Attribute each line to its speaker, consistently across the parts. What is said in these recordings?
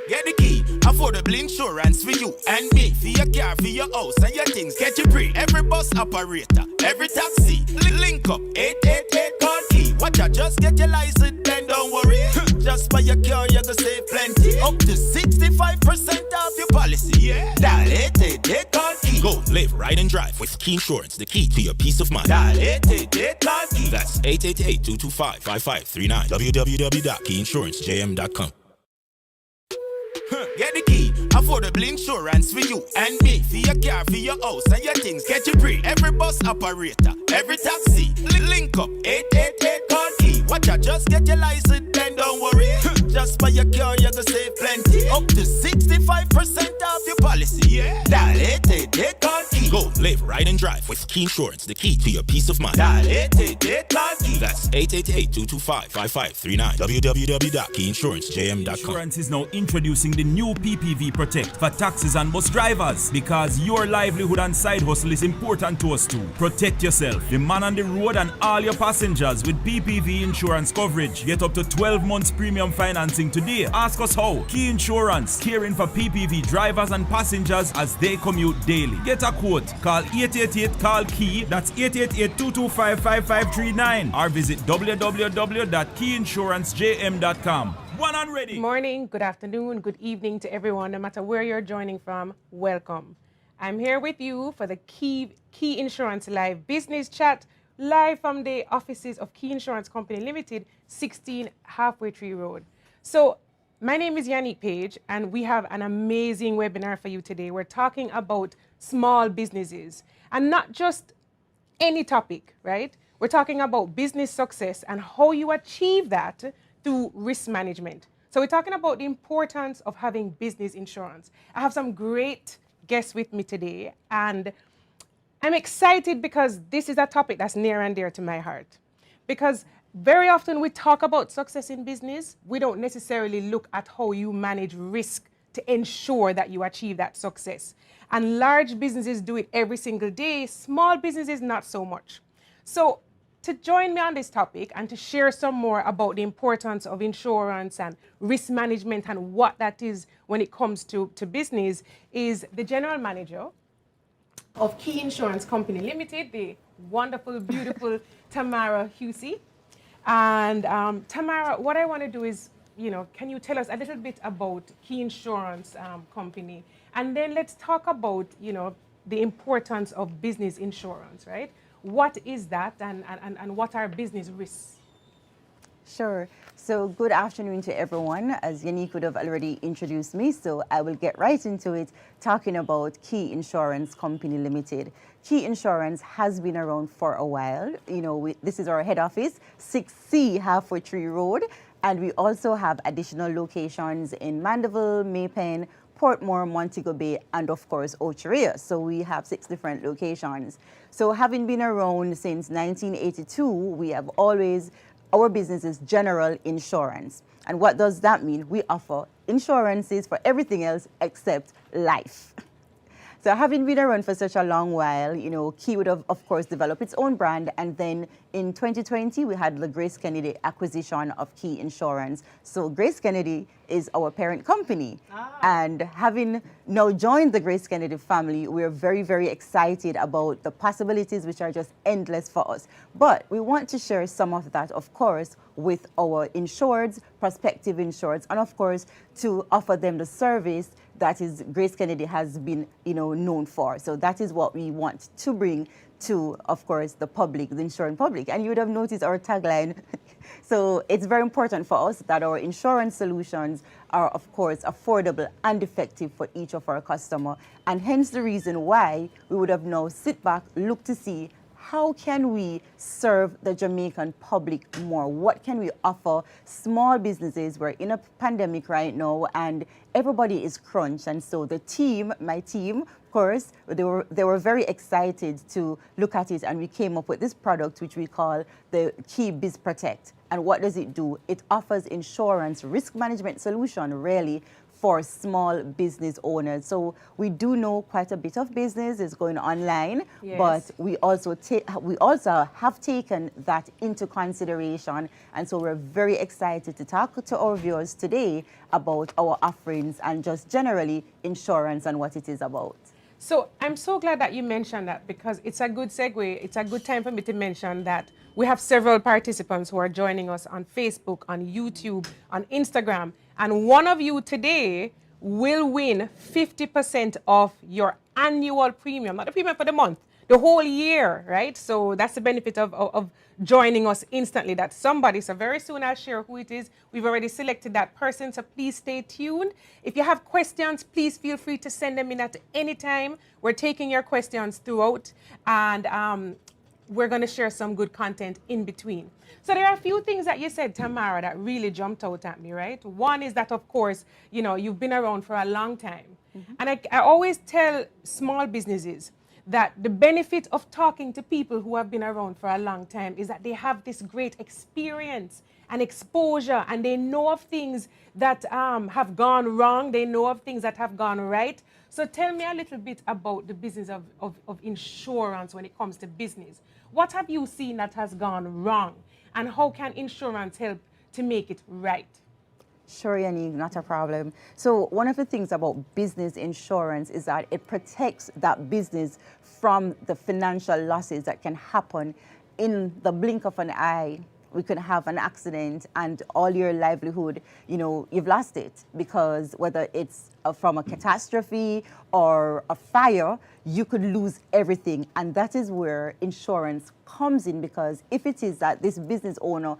Speaker 1: Get the key, affordable insurance for you and me. For your car, for your house and your things, get you free. Every bus operator, every taxi, link up, 888 call key. Watch out, just get your license, then don't worry. Just for your car, you're gonna save plenty. Up to 65% off your policy. Yeah. Dial 888 call key. Go, live, ride and drive with Key Insurance, the key to your peace of mind. Dial 888 call key. That's 888-225-5539. www.keyinsurancejm.com. Get the key, affordable insurance for you and me. For your car, for your house and your things, get you free. Every bus operator, every taxi, link up, 888 call key. Watch out, just get your license, then don't worry. Just for your car, you're gonna save plenty. Up to 65% off your policy. Yeah. Dial 888 call key. Go, live, ride and drive with Key Insurance, the key to your peace of mind. Dial 888 call key. That's 888-225-5539. www.keyinsurancejm.com.
Speaker 2: Insurance is now introducing the new PPV Protect for taxis and bus drivers because your livelihood and side hustle is important to us too. Protect yourself, the man on the road, and all your passengers with PPV insurance coverage. Get up to 12 months premium financing today. Ask us how. Key Insurance, caring for PPV drivers and passengers as they commute daily. Get a quote. Call 888-CALL-KEY. That's 888-225-5539 or visit www.keyinsurancejm.com. One and ready.
Speaker 3: Good morning, good afternoon, good evening to everyone, no matter where you're joining from. Welcome. I'm here with you for the Key Insurance Live Business Chat, live from the offices of Key Insurance Company Limited, 16 Halfway Tree Road. So, my name is Yaneek Page, and we have an amazing webinar for you today. We're talking about small businesses, and not just any topic, right? We're talking about business success and how you achieve that through risk management. So we're talking about the importance of having business insurance. I have some great guests with me today, and I'm excited because this is a topic that's near and dear to my heart. Because very often we talk about success in business, we don't necessarily look at how you manage risk to ensure that you achieve that success. And large businesses do it every single day, small businesses not so much. So to join me on this topic and to share some more about the importance of insurance and risk management and what that is when it comes to business is the General Manager of Key Insurance Company Limited, the wonderful, beautiful Tamara Husey. And Tamara, what I want to do is, can you tell us a little bit about Key Insurance Company? And then let's talk about, the importance of business insurance, right? What is that and what are business risks?
Speaker 4: Sure. So good afternoon to everyone. As Yaneek would have already introduced me, so I will get right into it, talking about Key Insurance Company Limited. Key Insurance has been around for a while. This is our head office, 6C Halfway Tree Road, and we also have additional locations in Mandeville, Maypen, Portmore, Montego Bay, and of course, Ochirea. So we have 6 different locations. So having been around since 1982, we have always, our business is general insurance. And what does that mean? We offer insurances for everything else except life. So having been around for such a long while, Key would have, of course, developed its own brand. And then in 2020, we had the Grace Kennedy acquisition of Key Insurance. So Grace Kennedy is our parent company. And having now joined the Grace Kennedy family, we're very, very excited about the possibilities, which are just endless for us. But we want to share some of that, of course, with our insureds, prospective insureds, and of course, to offer them the service that is Grace Kennedy has been, known for. So that is what we want to bring to, of course, the public, the insurance public. And you would have noticed our tagline. So it's very important for us that our insurance solutions are, of course, affordable and effective for each of our customers. And hence the reason why we would have now sit back, look to see how can we serve the Jamaican public more? What can we offer small businesses? We're in a pandemic right now and everybody is crunched. And so the team, my team, of course, they were very excited to look at it, and we came up with this product which we call the Key Biz Protect. And what does it do? It offers insurance risk management solution really for small business owners. So we do know quite a bit of business is going online,
Speaker 3: Yes.
Speaker 4: but we also have taken that into consideration, and so we're very excited to talk to our viewers today about our offerings and just generally insurance and what it is about.
Speaker 3: So I'm so glad that you mentioned that, because it's a good segue. It's a good time for me to mention that we have several participants who are joining us on Facebook, on YouTube, on Instagram. And one of you today will win 50% of your annual premium, not the premium for the month, the whole year, right? So that's the benefit of joining us instantly. That somebody, so very soon I'll share who it is. We've already selected that person, so please stay tuned. If you have questions, please feel free to send them in at any time. We're taking your questions throughout, and we're going to share some good content in between. So there are a few things that you said, Tamara, that really jumped out at me, right? One is that, of course, you know, you've been around for a long time. And I always tell small businesses that the benefit of talking to people who have been around for a long time is that they have this great experience and exposure, and they know of things that have gone wrong. They know of things that have gone right. So tell me a little bit about the business of insurance when it comes to business. What have you seen that has gone wrong, and how can insurance help to make it right?
Speaker 4: Sure, Yaneek, not a problem. So one of the things about business insurance is that it protects that business from the financial losses that can happen in the blink of an eye. We could have an accident and all your livelihood, you know, you've lost it, because whether it's from a catastrophe or a fire, you could lose everything. And that is where insurance comes in, because if it is that this business owner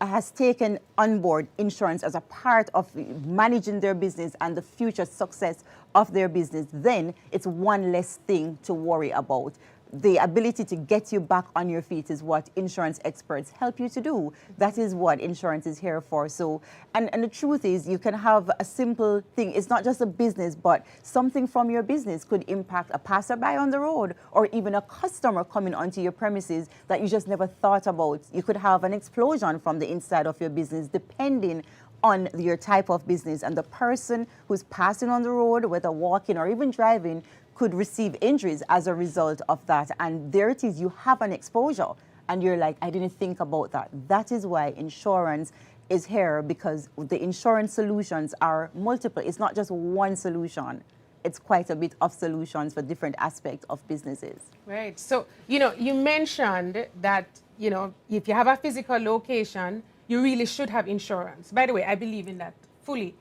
Speaker 4: has taken on board insurance as a part of managing their business and the future success of their business, then it's one less thing to worry about. The ability to get you back on your feet is what insurance experts help you to do. That is what insurance is here for. So, and the truth is, you can have a simple thing. It's not just a business, but something from your business could impact a passerby on the road, or even a customer coming onto your premises that you just never thought about. You could have an explosion from the inside of your business, depending on your type of business. And the person who's passing on the road, whether walking or even driving, could receive injuries as a result of that. And there it is, you have an exposure, and you're like, I didn't think about that. That is why insurance is here, because the insurance solutions are multiple. It's not just one solution. It's quite a bit of solutions for different aspects of businesses.
Speaker 3: Right. So, you know, you mentioned that, you know, if you have a physical location, you really should have insurance. By the way, I believe in that fully.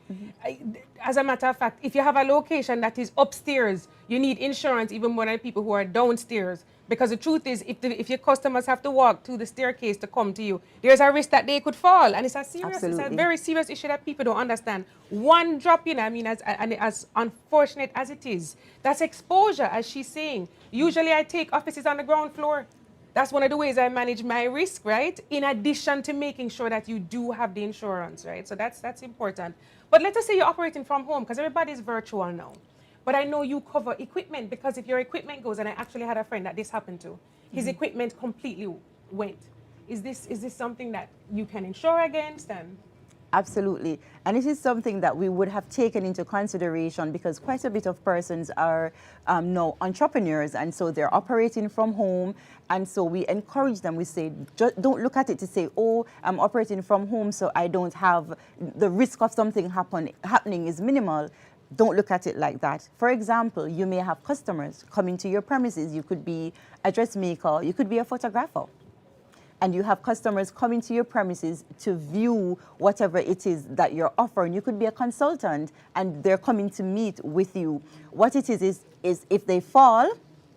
Speaker 3: As a matter of fact, if you have a location that is upstairs, you need insurance even more than people who are downstairs. Because the truth is, if your customers have to walk to the staircase to come to you, there's a risk that they could fall. And it's a very serious issue that people don't understand. One drop in, I mean, as unfortunate as it is, that's exposure, as she's saying. Usually I take offices on the ground floor. That's one of the ways I manage my risk, right? In addition to making sure that you do have the insurance, right? So that's important. But let us say you're operating from home, because everybody's virtual now. But I know you cover equipment, because if your equipment goes, and I actually had a friend that this happened to, his equipment completely went. Is this something that you can insure against? And
Speaker 4: Absolutely. And it is something that we would have taken into consideration, because quite a bit of persons are now entrepreneurs, and so they're operating from home. And so we encourage them. We say, don't look at it to say, oh, I'm operating from home, so I don't have the risk of something happening is minimal. Don't look at it like that. For example, you may have customers coming to your premises. You could be a dressmaker, you could be a photographer. And you have customers coming to your premises to view whatever it is that you're offering. You could be a consultant, and they're coming to meet with you. What it is if they fall,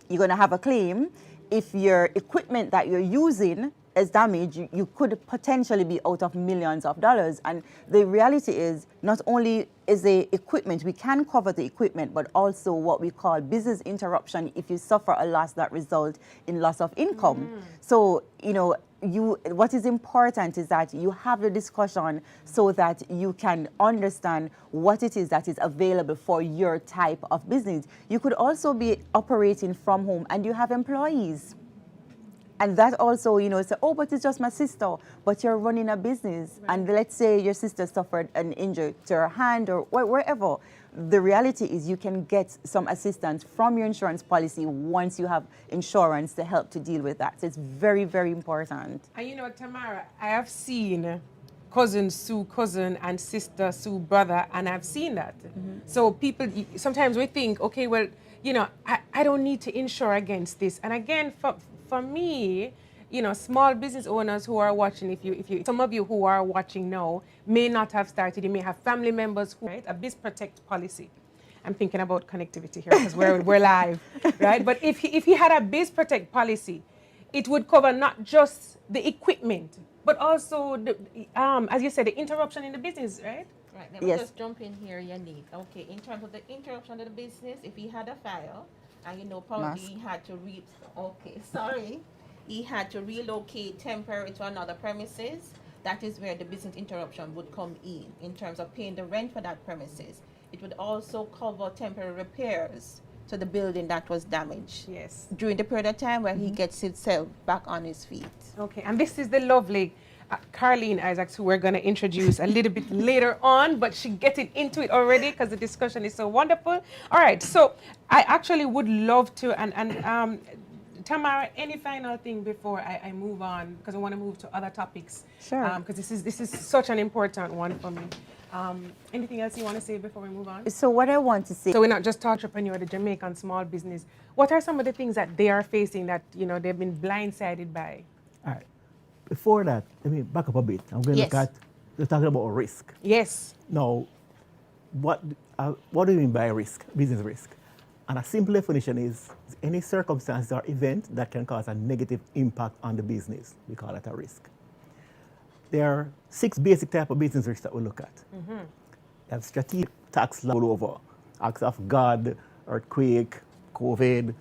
Speaker 4: you're going to have a claim. If your equipment that you're using is damaged, you could potentially be out of millions of dollars. And the reality is, not only is the equipment, we can cover the equipment, but also what we call business interruption if you suffer a loss that results in loss of income. So, you know, what is important is that you have the discussion so that you can understand what it is that is available for your type of business. You could also be operating from home and you have employees. And that also, you know, say, oh, but it's just my sister. But you're running a business. Right. And let's say your sister suffered an injury to her hand or wherever. The reality is you can get some assistance from your insurance policy once you have insurance to help to deal with that. So it's very, very important.
Speaker 3: And you know, Tamara, I have seen cousin sue cousin and sister sue brother, and I've seen that. So people, sometimes we think, okay, well, you know, I don't need to insure against this. And again, for me, you know, small business owners who are watching, if you, some of you who are watching now may not have started, you may have family members who, right, a Biz Protect policy. I'm thinking about connectivity here because we're live, right? But if he had a Biz Protect policy, it would cover not just the equipment, but also, as you said, the interruption in the business, right?
Speaker 5: Right, let me just jump in here, Yaneek. Okay, in terms of the interruption of the business, if he had a fire, and you know, probably he had to he had to relocate temporarily to another premises, that is where the business interruption would come in terms of paying the rent for that premises. It would also cover temporary repairs to the building that was damaged.
Speaker 3: Yes.
Speaker 5: During the period of time where he gets himself back on his feet.
Speaker 3: Okay, and this is the lovely Carleen Isaacs, who we're going to introduce a little bit later on, but she getting into it already because the discussion is so wonderful. All right, so I actually would love to, and Tamara, any final thing before I move on, because I want to move to other topics.
Speaker 4: Sure.
Speaker 3: Because this is such an important one for me. Anything else you want to say before we move on?
Speaker 4: So what I want to say.
Speaker 3: So we're not just entrepreneur, the Jamaican small business. What are some of the things that they are facing that, you know, they've been blindsided by?
Speaker 6: All right. Before that, let me back up a bit. I'm going to look at, we're talking about risk.
Speaker 3: Yes.
Speaker 6: Now, what do you mean by risk, business risk? And a simple definition is any circumstance or event that can cause a negative impact on the business. We call it a risk. There are 6 basic types of business risks that we look at. You have strategic tax all over, acts of God, earthquake, COVID.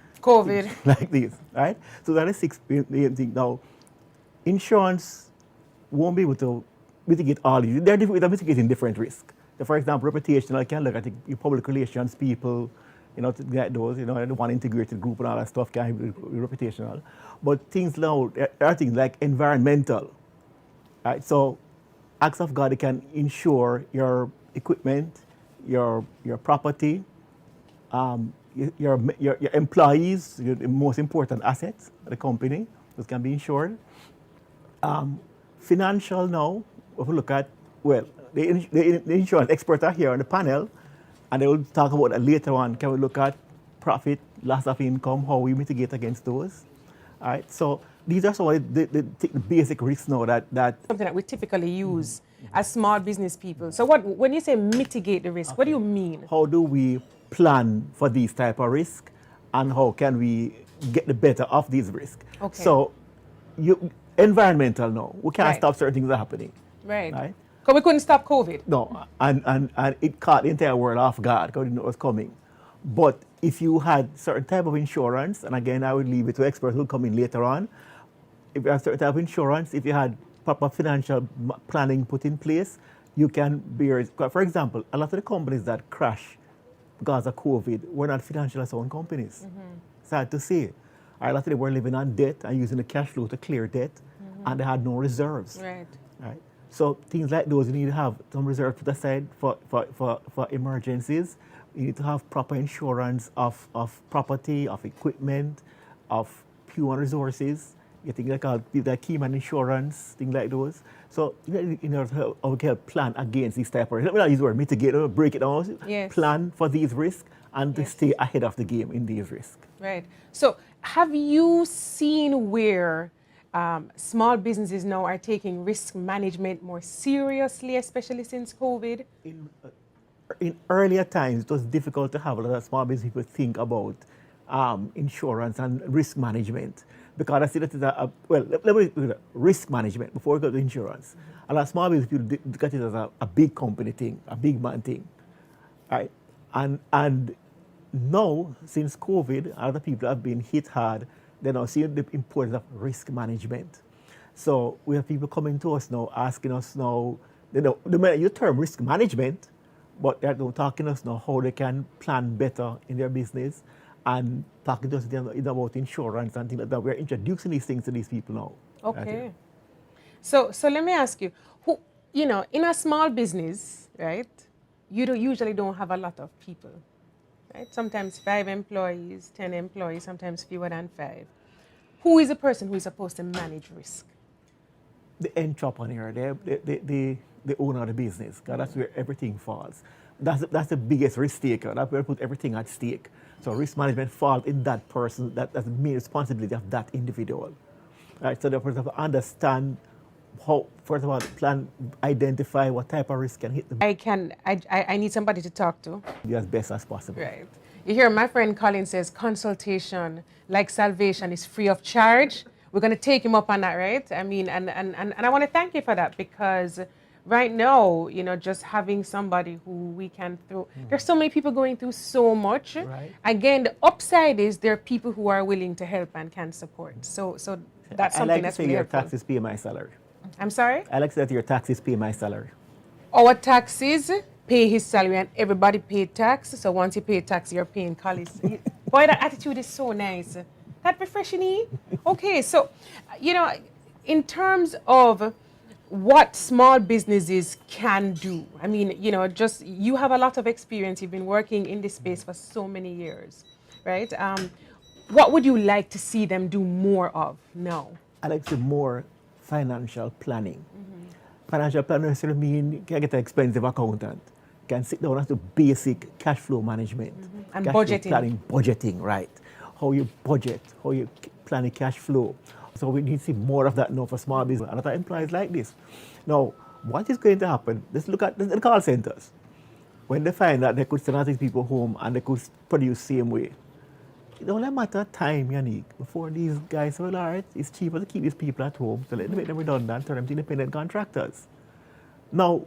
Speaker 6: Like this, right? So that is 6 things. Now, insurance won't be able to mitigate all these. They're mitigating different risks. So for example, reputational, I can look at your public relations people, you know, to get those, you know, the one integrated group and all that stuff can be reputational. But things now, there are things like environmental, right? So acts of God can insure your equipment, your property, your employees, your most important assets of the company, those can be insured. Financial now, if we look at, well, the insurance experts are here on the panel, and they will talk about that later on. Can we look at profit, loss of income, how we mitigate against those? All right, so these are some of the basic risks now that
Speaker 3: something that we typically use as small business people. So when you say mitigate the risk, what do you mean?
Speaker 6: How do we plan for these type of risk, and how can we get the better of these risks?
Speaker 3: Okay.
Speaker 6: So environmental now, we can't stop certain things happening.
Speaker 3: Right. Because we couldn't stop COVID.
Speaker 6: No, and it caught the entire world off guard because we didn't know it was coming. But if you had certain type of insurance, and again, I would leave it to experts who will come in later on. If you have certain type of insurance, if you had proper financial planning put in place, you can bear it. For example, a lot of the companies that crash because of COVID were not financially sound companies. Sad to say. A lot of them were living on debt and using the cash flow to clear debt, and they had no reserves.
Speaker 3: Right.
Speaker 6: So things like those, you need to have some reserve put aside for emergencies. You need to have proper insurance of property, of equipment, of human resources. You think like keyman insurance, things like those. So in order to help plan against these type of risks. Let me not use the word mitigate, break it down.
Speaker 3: Yes.
Speaker 6: Plan for these risks and to stay ahead of the game in these risks.
Speaker 3: Right. So have you seen where small businesses now are taking risk management more seriously, especially since COVID?
Speaker 6: In earlier times, it was difficult to have a lot of small business people think about insurance and risk management, because I see that let me risk management before we go to insurance. A lot of small business people look at it as a big company thing, a big man thing, right? And now, since COVID, other people have been hit hard. They're now seeing the importance of risk management. So we have people coming to us now, asking us now, they may use the term risk management, but they're talking to us now how they can plan better in their business and talking to us about insurance and things like that. We're introducing these things to these people now.
Speaker 3: Okay. So let me ask you, who, in a small business, right, you usually don't have a lot of people, right? Sometimes 5 employees, 10 employees, sometimes fewer than 5. Who is the person who is supposed to manage risk?
Speaker 6: The entrepreneur, the owner of the business, because that's where everything falls. That's the biggest risk taker. That's where we put everything at stake. So risk management falls in that person. That's the main responsibility of that individual. Right? So the person have to understand how, first of all, plan, identify what type of risk can hit them
Speaker 3: I need somebody to talk to.
Speaker 6: as best as possible.
Speaker 3: Right. You hear my friend Colin says consultation, like salvation, is free of charge. We're going to take him up on that, right? I mean, and I want to thank you for that, because right now, just having somebody who we can throw, there's so many people going through so much.
Speaker 6: Right.
Speaker 3: Again, the upside is there are people who are willing to help and can support. So that's something
Speaker 6: I like
Speaker 3: that's
Speaker 6: to say
Speaker 3: really
Speaker 6: your
Speaker 3: helpful.
Speaker 6: taxes pay my salary.
Speaker 3: I'm sorry?
Speaker 6: I like to say that your taxes pay my salary.
Speaker 3: Our taxes pay his salary, and everybody pay tax. So once you pay tax, you're paying Collins. Boy, that attitude is so nice. That refreshing. Okay, so, in terms of what small businesses can do, I mean, just you have a lot of experience. You've been working in this space for so many years, right? What would you like to see them do more of now?
Speaker 6: I like to see more financial planning. Financial planning necessarily mean you can get an expensive accountant, can sit down and do basic cash flow management.
Speaker 3: And
Speaker 6: cash flow
Speaker 3: budgeting.
Speaker 6: Planning, budgeting, right. How you budget, how you plan the cash flow. So we need to see more of that now for small business and other employees like this. Now, what is going to happen? Let's look at the call centers. When they find that they could send out these people home and they could produce same way, it only matter of time, Yaneek, before these guys say, well, all right, it's cheaper to keep these people at home, so let them make them redundant, turn them to independent contractors. Now,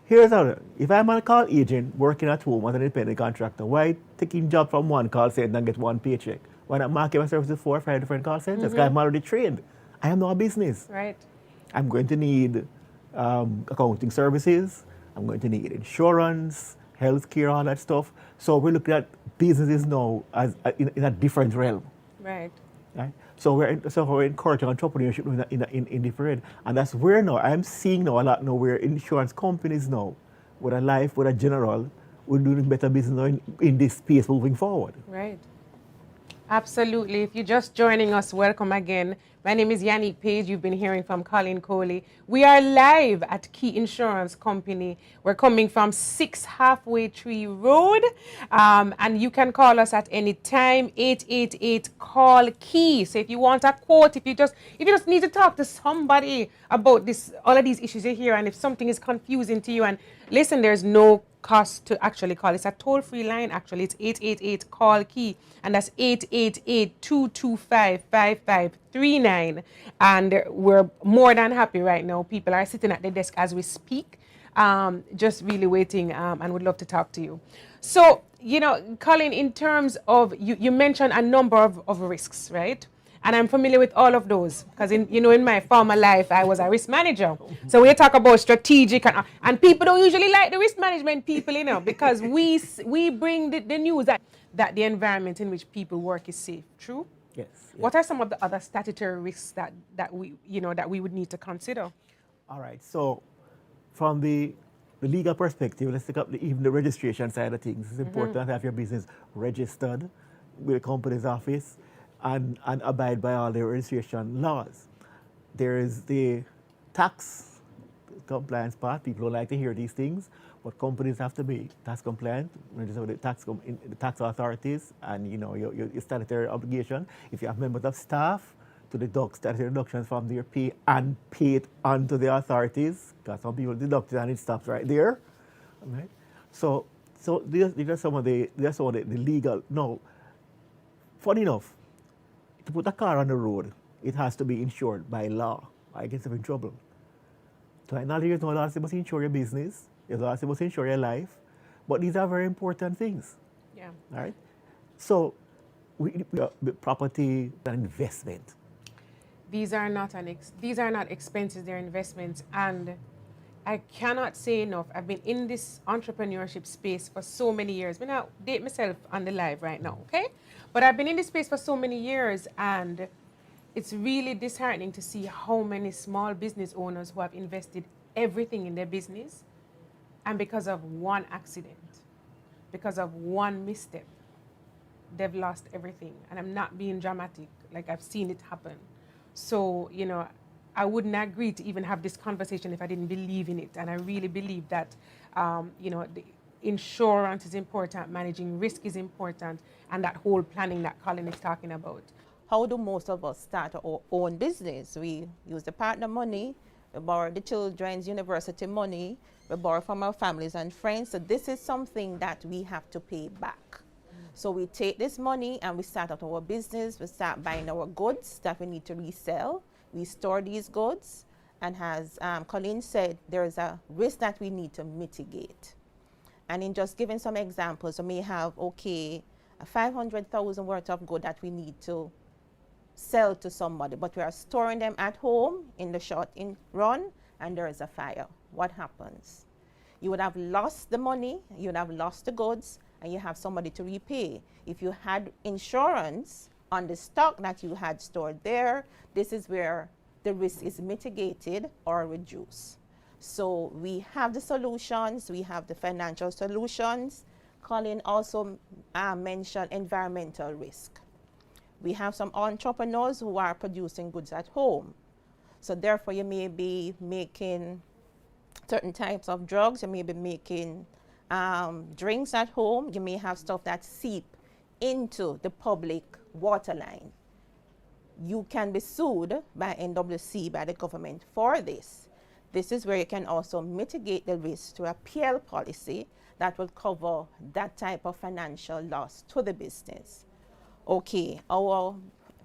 Speaker 6: here's how, if I'm a call agent working at home as an independent contractor, why taking job from one call center and get one paycheck? Why not market my services 4 or 5 different call centers? Because I'm already trained. I have no business.
Speaker 3: Right.
Speaker 6: I'm going to need accounting services, I'm going to need insurance, healthcare, all that stuff. So we're looking at businesses now as in a different realm.
Speaker 3: Right.
Speaker 6: Right? So we're encouraging entrepreneurship in different, and that's where now I'm seeing now a lot now where insurance companies now, with a life, with a general, we're doing better business now in this space moving forward.
Speaker 3: Right. Absolutely. If you're just joining us, welcome again. My name is Yaneek Page. You've been hearing from Colin Coley. We are live at Key Insurance Company. We're coming from 6 Halfway Tree Road. And you can call us at any time, 888-CALL-KEY. So if you want a quote, if you just need to talk to somebody about all of these issues you hear, and if something is confusing to you, and listen, there's no cost to actually call. It's a toll-free line, actually. It's 888-CALL-KEY, and that's 888-225-5539. And we're more than happy right now. People are sitting at the desk as we speak, just really waiting, and would love to talk to you. So, Colin, in terms of, you mentioned a number of risks, right? And I'm familiar with all of those because, in my former life, I was a risk manager. So we talk about strategic, and people don't usually like the risk management people, because we bring the news that the environment in which people work is safe. True?
Speaker 6: Yes.
Speaker 3: What are some of the other statutory risks that we would need to consider?
Speaker 6: All right. So from the legal perspective, let's take up even the registration side of things. It's important to have your business registered with the company's office and abide by all the registration laws. There is the tax compliance part. People don't like to hear these things, but companies have to be tax compliant, registered with the tax authorities, and your statutory obligation. If you have members of staff, to deduct statutory deductions from their pay and pay it onto the authorities, because some people deduct it and it stops right there. Right? So these are some of the legal. No, funny enough, to put a car on the road, it has to be insured by law. I get in trouble. So I know there's no law that must insure your business, there's law that must insure your life, but these are very important things.
Speaker 3: Yeah.
Speaker 6: All right? So property and investment.
Speaker 3: These are not expenses, they're investments. And I cannot say enough. I've been in this entrepreneurship space for so many years. I'm not date myself on the live right now, okay? But I've been in this space for so many years, and it's really disheartening to see how many small business owners who have invested everything in their business, and because of one accident, because of one misstep, they've lost everything. And I'm not being dramatic, like I've seen it happen. So, you know, I wouldn't agree to even have this conversation if I didn't believe in it. And I really believe that, you know, the insurance is important, managing risk is important, and that whole planning that Colin is talking about.
Speaker 5: How do most of us start our own business? We use the partner money, we borrow the children's university money, we borrow from our families and friends. So this is something that we have to pay back. So we take this money and we start out our business, we start buying our goods that we need to resell. We store these goods, and as Colin said, there is a risk that we need to mitigate. And in just giving some examples, we may have, okay, a 500,000 worth of good that we need to sell to somebody, but we are storing them at home in the short run, and there is a fire. What happens? You would have lost the money, you would have lost the goods, and you have somebody to repay. If you had insurance on the stock that you had stored there, this is where the risk is mitigated or reduced. So we have the solutions, we have the financial solutions. Colin also mentioned environmental risk. We have some entrepreneurs who are producing goods at home. So therefore you may be making certain types of drugs, you may be making drinks at home, you may have stuff that seep into the public water line. You can be sued by NWC, by the government for this. This is where you can also mitigate the risk through a PL policy that will cover that type of financial loss to the business. Okay,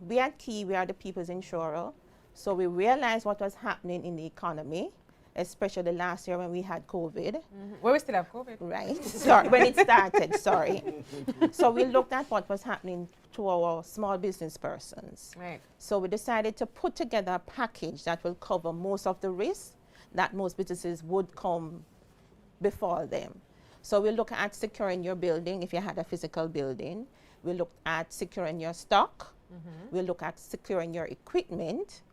Speaker 5: we at Key, we are the people's insurer, so we realized what was happening in the economy, especially last year when we had COVID.
Speaker 3: Well, we still have COVID.
Speaker 5: Right, sorry, when it started, sorry. So we looked at what was happening to our small business persons.
Speaker 3: Right.
Speaker 5: So we decided to put together a package that will cover most of the risks that most businesses would come before them. So we look at securing your building if you had a physical building. We look at securing your stock. We look at securing your equipment.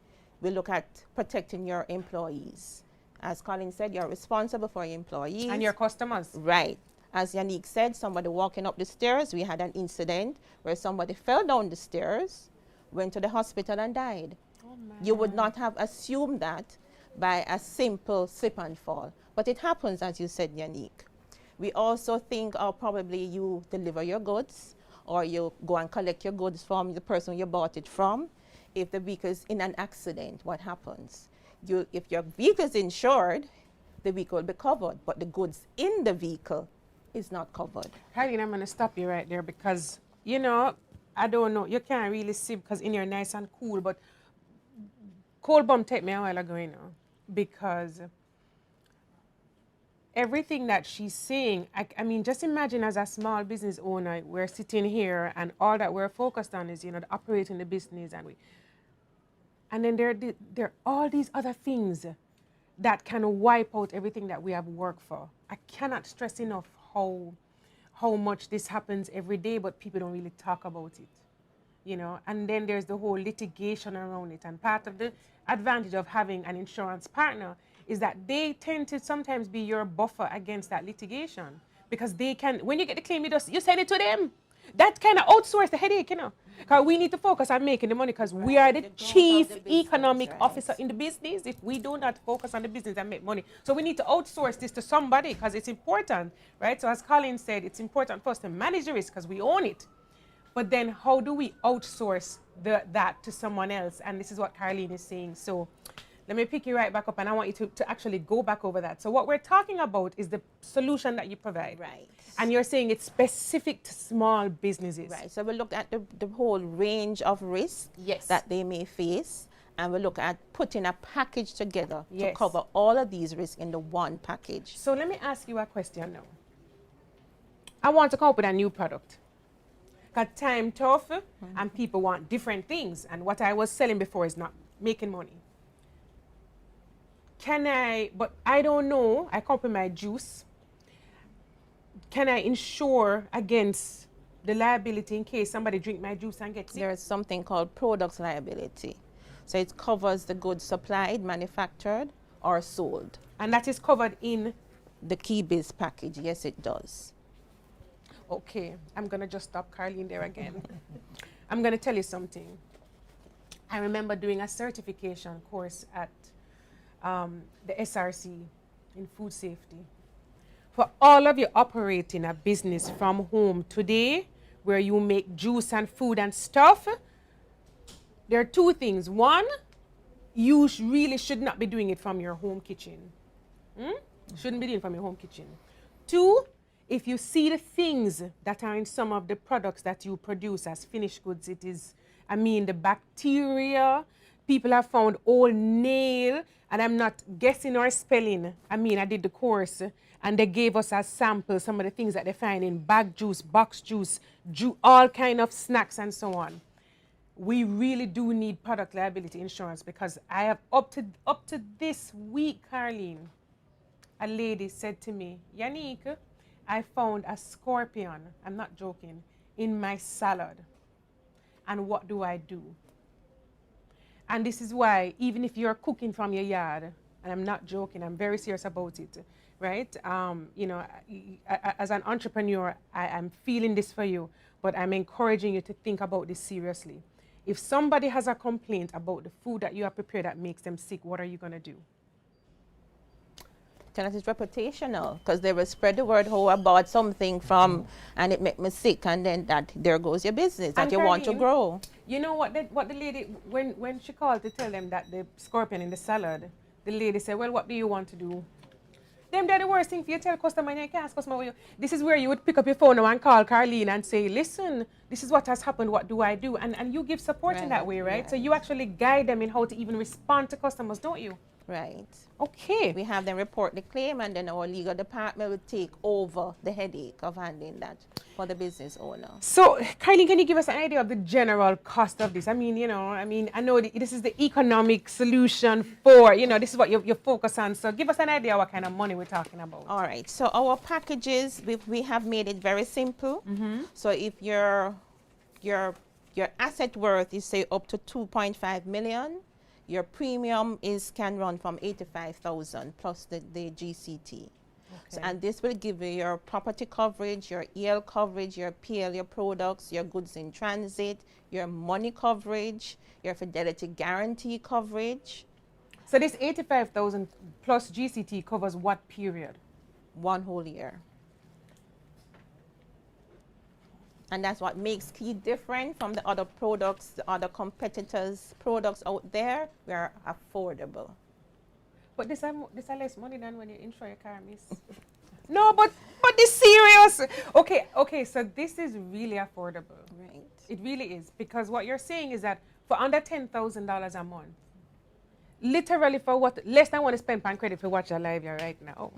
Speaker 5: We look at protecting your employees. As Colin said, you're responsible for your employees.
Speaker 3: And your customers.
Speaker 5: Right. As Yaneek said, somebody walking up the stairs, we had an incident where somebody fell down the stairs, went to the hospital and died.
Speaker 3: Oh,
Speaker 5: you would not have assumed that by a simple slip and fall. But it happens, as you said, Yaneek. We also think, probably you deliver your goods, or you go and collect your goods from the person you bought it from. If the vehicle is in an accident, what happens? If your vehicle is insured, the vehicle will be covered, but the goods in the vehicle is not covered.
Speaker 3: Colin, I'm going to stop you right there because, you know, I don't know, you can't really see because in you're nice and cool, but cold bum take me a while ago, you know, because everything that she's saying, I mean, just imagine as a small business owner, we're sitting here and all that we're focused on is, you know, the operating the business, and then there are all these other things that can wipe out everything that we have worked for. I cannot stress enough how much this happens every day, but people don't really talk about it, you know. And then there's the whole litigation around it. And part of the advantage of having an insurance partner is that they tend to sometimes be your buffer against that litigation, because they can, when you get the claim, you send it to them. That kind of outsource the headache, you know. Because we need to focus on making the money, because we are the chief economic officer in the business. If we do not focus on the business and make money, so we need to outsource this to somebody because it's important, right? So as Colin said, it's important for us to manage the risk because we own it. But then how do we outsource that to someone else? And this is what Caroline is saying. So let me pick you right back up, and I want you to actually go back over that. So what we're talking about is the solution that you provide.
Speaker 5: Right.
Speaker 3: And you're saying it's specific to small businesses.
Speaker 5: Right. So we look at the whole range of risks that they may face, and we look at putting a package together to cover all of these risks in the one package.
Speaker 3: So let me ask you a question now. I want to come up with a new product. Because time tough, and people want different things. And what I was selling before is not making money. can I, but I don't know, I come up with my juice. Can I insure against the liability in case somebody drink my juice and get sick?
Speaker 5: There is something called products liability. So it covers the goods supplied, manufactured, or sold.
Speaker 3: And that is covered in?
Speaker 5: The Key Biz package, yes it does.
Speaker 3: Okay, I'm gonna just stop Carlene there again. I'm gonna tell you something. I remember doing a certification course at the SRC in food safety. For all of you operating a business from home today, where you make juice and food and stuff, there are two things. One, you really should not be doing it from your home kitchen. Shouldn't be doing it from your home kitchen. Two, if you see the things that are in some of the products that you produce as finished goods, it is, I mean, the bacteria, people have found old nail, and I'm not guessing or spelling. I mean, I did the course, and they gave us as sample some of the things that they find in bag juice, box juice, all kind of snacks and so on. We really do need product liability insurance, because I have up to this week, Carlene, a lady said to me, Yaneek, I found a scorpion, I'm not joking, in my salad. And what do I do? And this is why, even if you're cooking from your yard, and I'm not joking, I'm very serious about it, right? You know, as an entrepreneur, I'm feeling this for you, but I'm encouraging you to think about this seriously. If somebody has a complaint about the food that you have prepared that makes them sick, what are you going to do?
Speaker 5: That is reputational, because they will spread the word how I bought something from and it made me sick, and then there goes your business that you want to grow.
Speaker 3: You know what the lady, when she called to tell them that the scorpion in the salad, the lady said, well, what do you want to do? They're the worst thing for you to tell customer, and you can't ask customer. This is where you would pick up your phone now and call Carlene and say, listen, this is what has happened, what do I do? And you give support in that way, right? So you actually guide them in how to even respond to customers, don't you?
Speaker 5: Right.
Speaker 3: Okay.
Speaker 5: We have them report the claim, and then our legal department will take over the headache of handling that for the business owner.
Speaker 3: So, Carlene, can you give us an idea of the general cost of this? I mean, you know, I know this is the economic solution for, you know, this is what you focus on. So give us an idea what kind of money we're talking about.
Speaker 5: All right. So our packages, we have made it very simple. So if your asset worth is, say, up to 2.5 million, your premium can run from 85,000 plus the GCT. Okay. So, and this will give you your property coverage, your EL coverage, your PL, your products, your goods in transit, your money coverage, your fidelity guarantee coverage.
Speaker 3: So this 85,000 plus GCT covers what period?
Speaker 5: 1 whole year. And that's what makes Key different from the other products, the other competitors' products out there. We are affordable.
Speaker 3: But this is less money than when you insure your car, miss. No, but this serious. Okay, so this is really affordable.
Speaker 5: Right.
Speaker 3: It really is, because what you're saying is that for under $10,000 a month, literally for what less than want to spend on credit for watch your live here right now.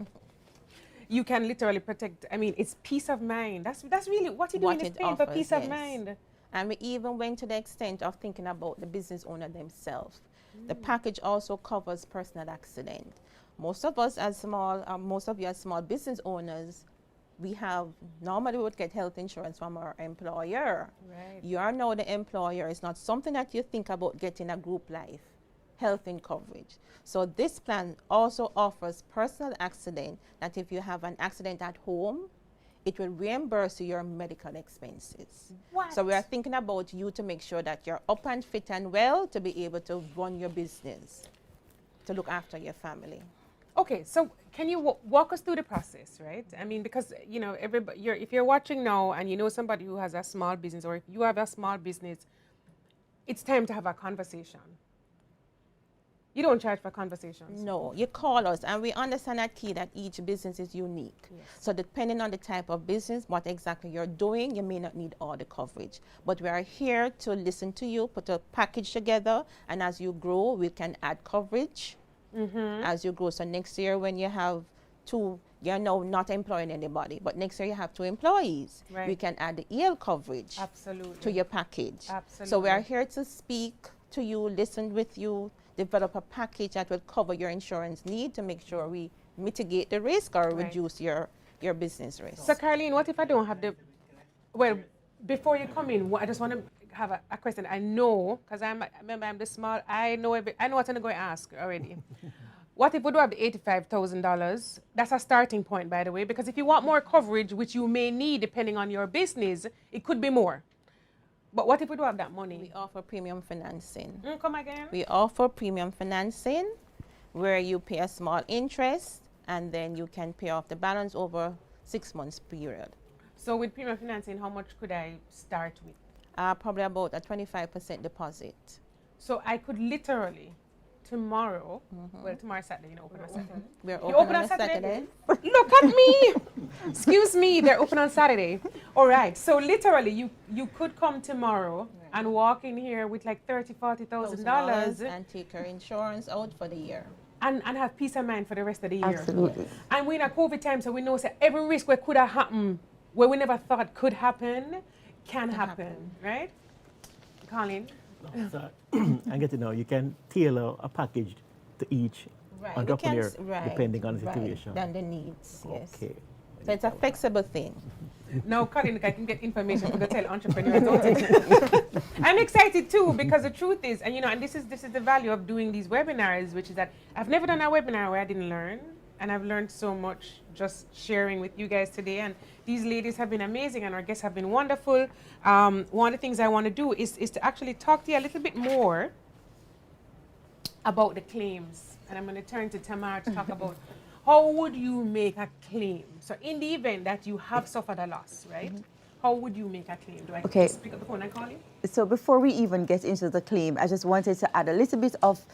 Speaker 3: You can literally protect, I mean, it's peace of mind. That's really what you're doing, is paying for peace of mind.
Speaker 5: And we even went to the extent of thinking about the business owner themselves. The package also covers personal accident. Most of us as most of you as small business owners, normally we would get health insurance from our employer.
Speaker 3: Right.
Speaker 5: You are now the employer. It's not something that you think about getting a group life health in coverage. So this plan also offers personal accident, that if you have an accident at home, it will reimburse you your medical expenses.
Speaker 3: What?
Speaker 5: So we are thinking about you to make sure that you're up and fit and well to be able to run your business, to look after your family.
Speaker 3: Okay, so can you walk us through the process, right? I mean, because, you know, if you're watching now and you know somebody who has a small business, or if you have a small business, it's time to have a conversation. You don't charge for conversations?
Speaker 5: No, you call us, and we understand at Key that each business is unique.
Speaker 3: Yes.
Speaker 5: So depending on the type of business, what exactly you're doing, you may not need all the coverage. But we are here to listen to you, put a package together, and as you grow, we can add coverage as you grow. So next year when you have you're now not employing anybody, but next year you have 2 employees.
Speaker 3: Right.
Speaker 5: We can add the EL coverage
Speaker 3: Absolutely.
Speaker 5: to your package.
Speaker 3: Absolutely.
Speaker 5: So we are here to speak to you, listen with you, develop a package that will cover your insurance need to make sure we mitigate the risk or reduce your business risk.
Speaker 3: So, Caroline, what if I don't have the, well, before you come in, I just want to have a question. I know, because remember I'm the small, I know what I'm going to ask already. What if we do have the $85,000? That's a starting point, by the way, because if you want more coverage, which you may need depending on your business, it could be more. But what if we do have that money?
Speaker 5: We offer premium financing.
Speaker 3: Come again?
Speaker 5: We offer premium financing where you pay a small interest and then you can pay off the balance over 6 months period.
Speaker 3: So with premium financing, how much could I start with?
Speaker 5: Probably about a 25% deposit.
Speaker 3: So I could literally tomorrow, well, tomorrow's Saturday, you know, open on Saturday.
Speaker 5: We're
Speaker 3: You
Speaker 5: open on a Saturday.
Speaker 3: Look at me! Excuse me, they're open on Saturday. All right, so literally you could come tomorrow and walk in here with like $30,000-$40,000
Speaker 5: and take your insurance out for the year.
Speaker 3: And have peace of mind for the rest of the year.
Speaker 4: Absolutely.
Speaker 3: And we're in a COVID time, so we know that every risk where could have happened, where we never thought could happen, can happen, right? Colin?
Speaker 6: So, I get to know you can tailor a package to each entrepreneur depending on the situation.
Speaker 5: Than the needs, yes.
Speaker 6: Okay.
Speaker 5: So it's a flexible thing.
Speaker 3: Now, Colin, I can get information from the tell entrepreneurs, don't it? I'm excited too, because the truth is, and you know, and this is the value of doing these webinars, which is that I've never done a webinar where I didn't learn, and I've learned so much just sharing with you guys today. And these ladies have been amazing, and our guests have been wonderful. One of the things I want to do is to actually talk to you a little bit more about the claims, and I'm going to turn to Tamar to talk about how would you make a claim? So in the event that you have suffered a loss, right? How would you make a claim? Do I just pick up the phone and call you?
Speaker 4: So before we even get into the claim, I just wanted to add a little bit of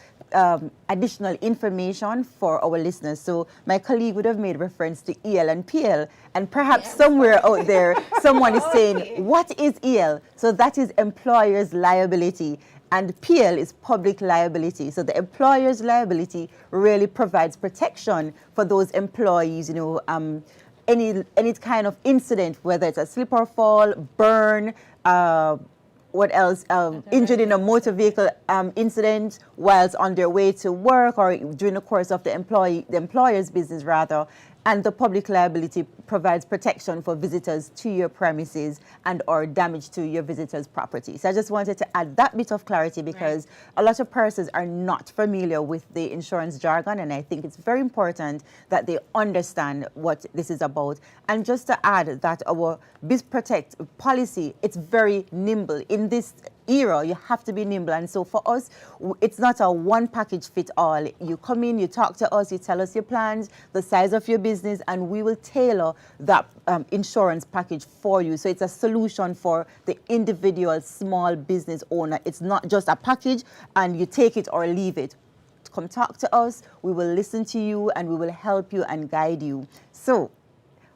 Speaker 4: additional information for our listeners. So my colleague would have made reference to EL and PL, and perhaps somewhere out there, someone is saying, what is EL? So that is employer's liability. And PL is public liability. So the employer's liability really provides protection for those employees, you know, any kind of incident, whether it's a slip or fall, burn, what else, injured in a motor vehicle incident whilst on their way to work or during the course of the employer's business rather. And the public liability provides protection for visitors to your premises and or damage to your visitors' property. So I just wanted to add that bit of clarity because a lot of persons are not familiar with the insurance jargon, and I think it's very important that they understand what this is about. And just to add that our Biz Protect policy, it's very nimble. In this era, you have to be nimble, and so for us, it's not a one package fit all. You come in, you talk to us, you tell us your plans, the size of your business, and we will tailor that insurance package for you. So it's a solution for the individual small business owner. It's not just a package and you take it or leave it. Come talk to us, we will listen to you, and we will help you and guide you. So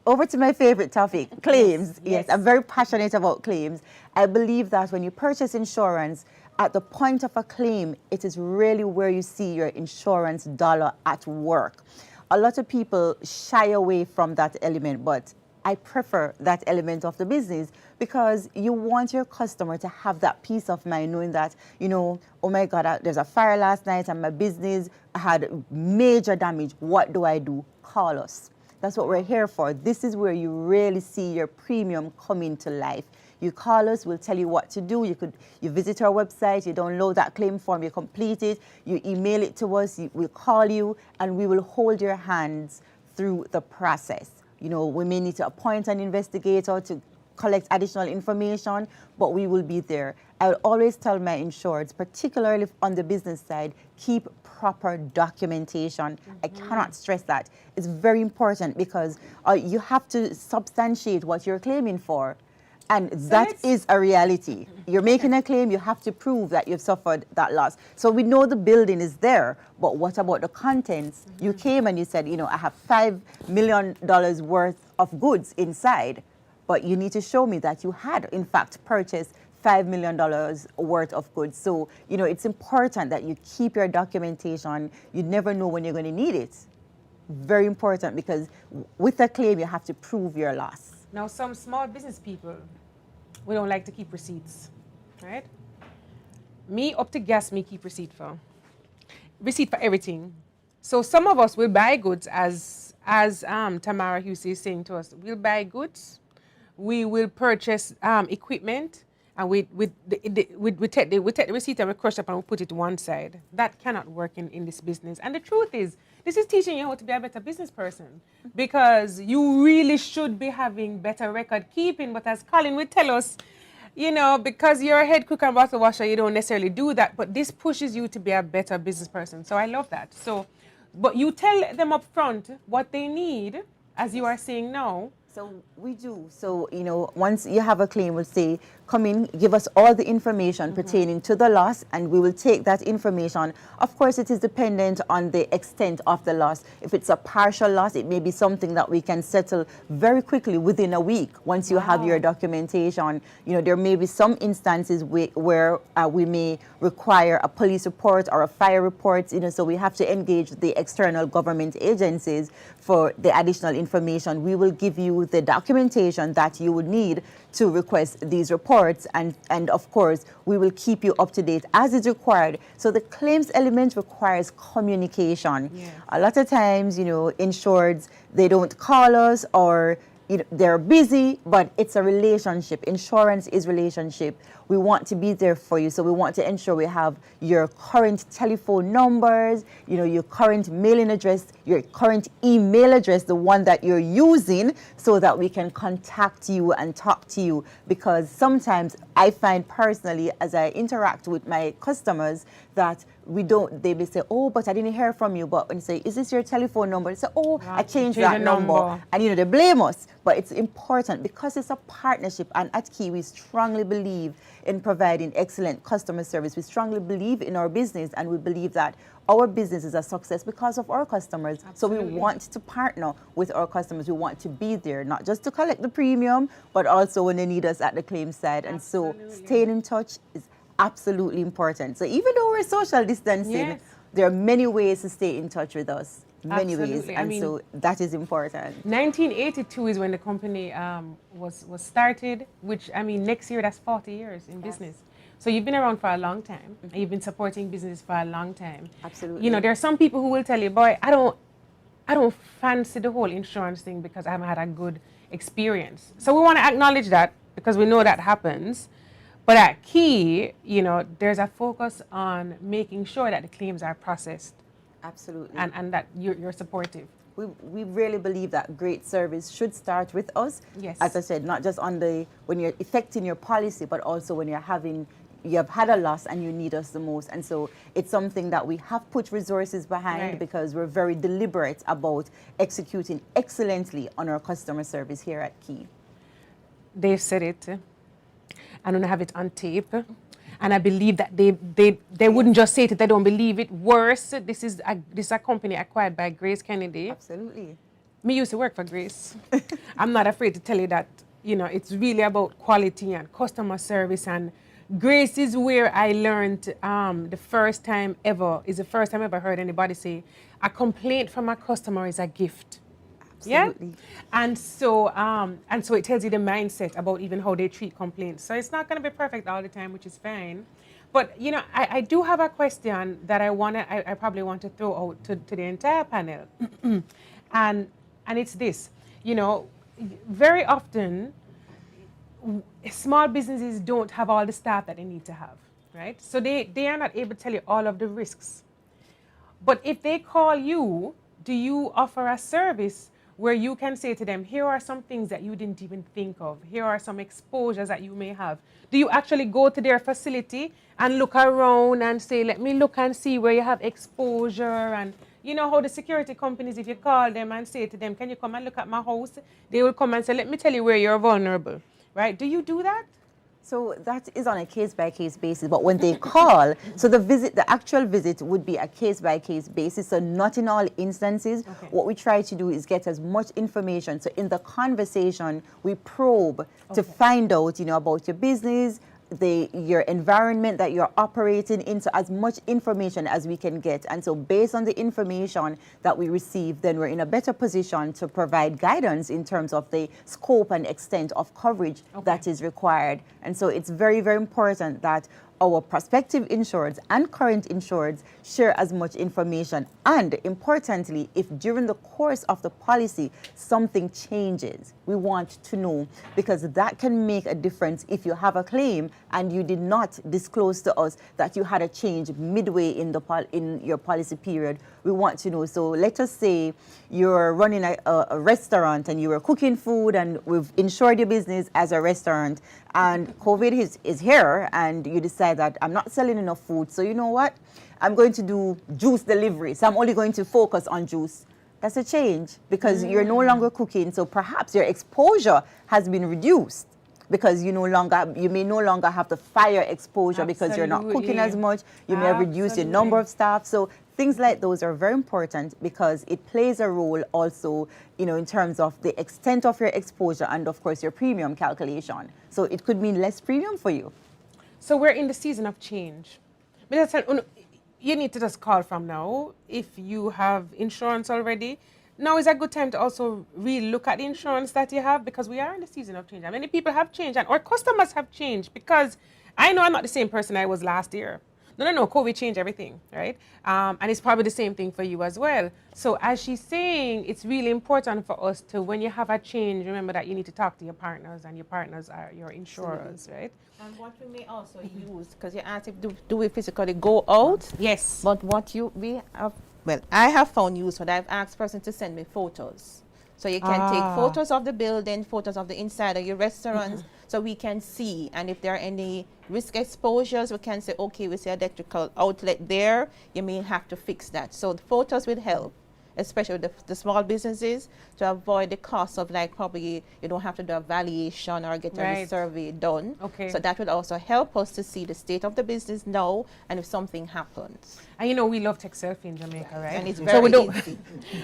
Speaker 4: over to my favorite topic, claims. Yes, I'm very passionate about claims. I believe that when you purchase insurance, at the point of a claim, it is really where you see your insurance dollar at work. A lot of people shy away from that element, but I prefer that element of the business because you want your customer to have that peace of mind knowing that, you know, oh my God, there's a fire last night and my business had major damage. What do I do? Call us. That's what we're here for. This is where you really see your premium come into life. You call us, we'll tell you what to do. You visit our website, you download that claim form, you complete it, you email it to us, we'll call you, and we will hold your hands through the process. You know, we may need to appoint an investigator to collect additional information, but we will be there. I will always tell my insureds, particularly on the business side, keep proper documentation. I cannot stress that. It's very important because you have to substantiate what you're claiming for. And that is a reality. You're making a claim, you have to prove that you've suffered that loss. So we know the building is there, but what about the contents? You came and you said, you know, I have $5 million worth of goods inside, but you need to show me that you had, in fact, purchased $5 million worth of goods. So, you know, it's important that you keep your documentation. You never know when you're going to need it. Very important because with a claim, you have to prove your loss.
Speaker 3: Now, some small business people, we don't like to keep receipts, right? Me, up to gas, me keep receipt for. receipt for everything. So some of us will buy goods, as Tamara Hughes is saying to us. We'll buy goods, we will purchase equipment, and we take the receipt and we crush up and we put it to one side. That cannot work in this business. And the truth is, this is teaching you how to be a better business person, because you really should be having better record keeping. But as Colin would tell us, you know, because you're a head cook and bottle washer, you don't necessarily do that. But this pushes you to be a better business person. So I love that. So, but you tell them up front what they need, as you are saying now.
Speaker 4: So we do. So, you know, once you have a claim, we'll say, come in, give us all the information pertaining to the loss, and we will take that information. Of course, it is dependent on the extent of the loss. If it's a partial loss, it may be something that we can settle very quickly within a week once you have your documentation. You know, there may be some instances where we may require a police report or a fire report, you know, so we have to engage the external government agencies for the additional information. We will give you the documentation that you would need to request these reports, and of course we will keep you up to date as is required. So the claims element requires communication. A lot of times, you know, insureds, they don't call us, or you know, they're busy, but it's a relationship. Insurance is relationship. We want to be there for you, so we want to ensure we have your current telephone numbers, you know, your current mailing address, your current email address, the one that you're using, so that we can contact you and talk to you. Because sometimes I find personally, as I interact with my customers, that they may say, oh, but I didn't hear from you. But when you say, is this your telephone number? They say, oh, I changed that number. And, you know, they blame us. But it's important because it's a partnership. And at Key, we strongly believe in providing excellent customer service. We strongly believe in our business, and we believe that our business is a success because of our customers.
Speaker 3: Absolutely.
Speaker 4: So we want to partner with our customers. We want to be there, not just to collect the premium, but also when they need us at the claim side. And so staying in touch is absolutely important. So even though we're social distancing, there are many ways to stay in touch with us. Many ways, and so that is important.
Speaker 3: 1982 is when the company was started, which, I mean, next year that's 40 years in business. So you've been around for a long time, and you've been supporting business for a long time.
Speaker 4: Absolutely.
Speaker 3: You know, there are some people who will tell you, boy, I don't fancy the whole insurance thing because I haven't had a good experience. So we want to acknowledge that, because we know that happens. But at Key, you know, there's a focus on making sure that the claims are processed.
Speaker 4: Absolutely.
Speaker 3: And that you're supportive.
Speaker 4: We really believe that great service should start with us.
Speaker 3: Yes.
Speaker 4: As I said, not just when you're effecting your policy, but also when you have had a loss and you need us the most. And so it's something that we have put resources behind, because we're very deliberate about executing excellently on our customer service here at Key. They've
Speaker 3: said it. I don't have it on tape. And I believe that they wouldn't just say it, they don't believe it. Worse, this is a company acquired by Grace Kennedy.
Speaker 4: Absolutely.
Speaker 3: Me used to work for Grace. I'm not afraid to tell you that, you know, it's really about quality and customer service. And Grace is where I learned the first time ever heard anybody say, a complaint from a customer is a gift.
Speaker 4: Absolutely.
Speaker 3: Yeah? And so it tells you the mindset about even how they treat complaints. So it's not going to be perfect all the time, which is fine. But, you know, I do have a question that I probably want to throw out to the entire panel. and it's this, you know, very often small businesses don't have all the staff that they need to have, right? So they are not able to tell you all of the risks. But if they call you, do you offer a service where you can say to them, here are some things that you didn't even think of. Here are some exposures that you may have. Do you actually go to their facility and look around and say, let me look and see where you have exposure? And you know how the security companies, if you call them and say to them, can you come and look at my house? They will come and say, let me tell you where you're vulnerable, right? Do you do that?
Speaker 4: So that is on a case-by-case basis, but when they call, so the actual visit would be a case-by-case basis, so not in all instances.
Speaker 3: Okay.
Speaker 4: What we try to do is get as much information. So in the conversation, we probe to find out, you know, about your business, your environment that you're operating in, so as much information as we can get. And so based on the information that we receive, then we're in a better position to provide guidance in terms of the scope and extent of coverage that is required. And so it's very, very important that our prospective insureds and current insureds share as much information. And importantly, if during the course of the policy something changes, we want to know, because that can make a difference. If you have a claim and you did not disclose to us that you had a change midway in your policy period, we want to know. So let us say you're running a restaurant and you were cooking food, and we've insured your business as a restaurant, and COVID is here, and you decide that I'm not selling enough food, so you know what? I'm going to do juice delivery, so I'm only going to focus on juice. That's a change, because you're no longer cooking, so perhaps your exposure has been reduced, because you may no longer have the fire exposure because you're not cooking as much. You may have reduced your number of staff. So things like those are very important, because it plays a role also, in terms of the extent of your exposure and, of course, your premium calculation. So it could mean less premium for you.
Speaker 3: So we're in the season of change. You need to just call from now if you have insurance already. Now is a good time to also really look at the insurance that you have, because we are in the season of change. And many people have changed, and our customers have changed, because I know I'm not the same person I was last year. No, COVID changed everything, right? And it's probably the same thing for you as well. So as she's saying, it's really important for us to, when you have a change, remember that you need to talk to your partners, and your partners are your insurers, right?
Speaker 5: And what we may also use, because you asked if do we physically go out?
Speaker 3: Yes.
Speaker 5: But I have found use for that. I've asked person to send me photos. So you can take photos of the building, photos of the inside of your restaurants, so we can see. And if there are any risk exposures, we can say, okay, we see electrical outlet there, you may have to fix that. So the photos will help, especially the small businesses, to avoid the cost of, like, probably you don't have to do a valuation or get a survey done.
Speaker 3: Okay.
Speaker 5: So that will also help us to see the state of the business now, and if something happens.
Speaker 3: And we love take selfie in Jamaica, right?
Speaker 5: And it's very easy.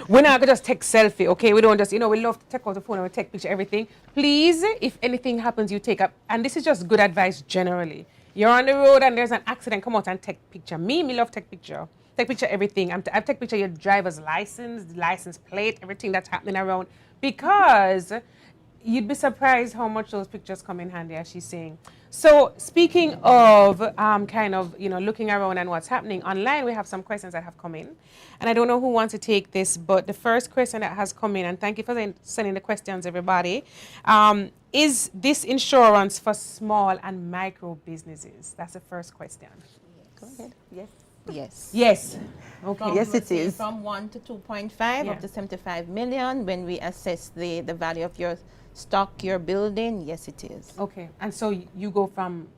Speaker 3: We're not gonna just take selfie, okay? We don't just, we love to take out the phone and we take picture everything. Please, if anything happens, you take up, and this is just good advice generally. You're on the road and there's an accident, come out and take picture. Me love take picture. Take picture everything. I've take picture your driver's license, license plate, everything that's happening around, because you'd be surprised how much those pictures come in handy, as she's saying. So speaking of looking around and what's happening online, we have some questions that have come in, and I don't know who wants to take this, but the first question that has come in, and thank you for sending the questions, everybody, is this insurance for small and micro businesses? That's the first question.
Speaker 5: Go ahead. Yes.
Speaker 3: Yes. Okay.
Speaker 4: Yes, it is.
Speaker 5: From 1 to 2.5 up to 75 million. When we assess the value of your stock, your building, yes, it is.
Speaker 3: Okay. And so you go from